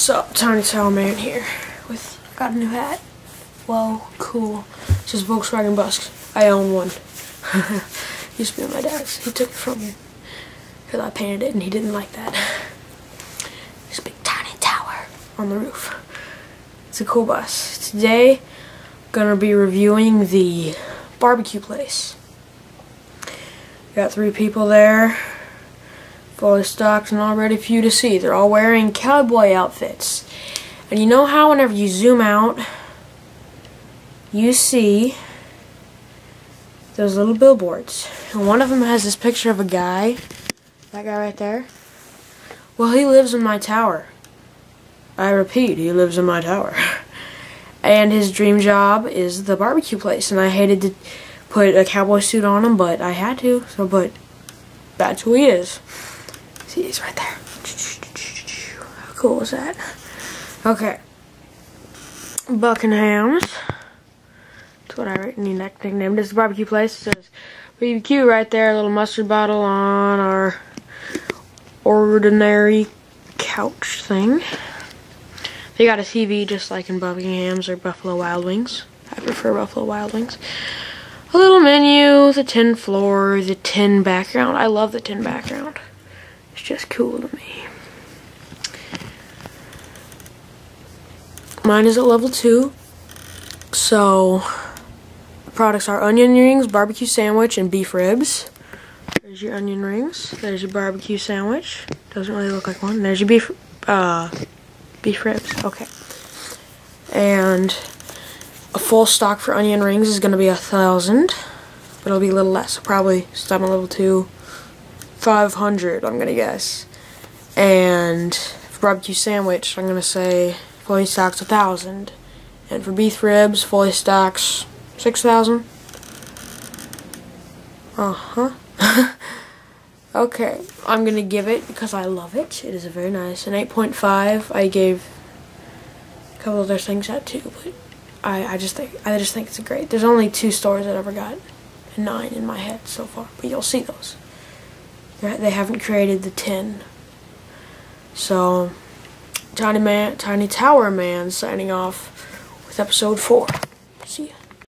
What's up, Tiny Tower Man here with, got a new hat. Whoa, cool. It says Volkswagen Bus. I own one. Used to be my dad's. He took it from me because I painted it and he didn't like that. There's a big tiny tower on the roof. It's a cool bus. Today, I'm gonna be reviewing the barbecue place. Got 3 people there, fully stocked and all ready for you to see. They're all wearing cowboy outfits. And you know how whenever you zoom out, you see those little billboards. And one of them has this picture of a guy, that guy right there. Well, he lives in my tower. I repeat, he lives in my tower. And his dream job is the barbecue place. And I hated to put a cowboy suit on him, but I had to. So, but that's who he is. See, he's right there. How cool is that? Okay. Buckingham's. That's what I need that nickname. This is the barbecue place. It says BBQ right there. A little mustard bottle on our ordinary couch thing. They got a TV just like in Buckingham's or Buffalo Wild Wings. I prefer Buffalo Wild Wings. A little menu, the tin floor, the tin background. I love the tin background. It's just cool to me. Mine is at level 2. So, the products are onion rings, barbecue sandwich, and beef ribs. There's your onion rings. There's your barbecue sandwich. Doesn't really look like one. There's your beef ribs. Okay. And a full stock for onion rings is going to be 1,000. But it'll be a little less. So probably start on level 2. 500, I'm going to guess. And for barbecue sandwich, I'm going to say fully stocks 1,000. And for beef ribs, fully stocks 6,000. Okay, I'm going to give it, because I love it. It is a very nice, an 8.5. I gave a couple other things at 2, but I just think it's a great. There's only 2 stores that ever got a 9 in my head so far, but you'll see those. They haven't created the 10. So, Tiny Tower Man signing off with episode 4. See ya.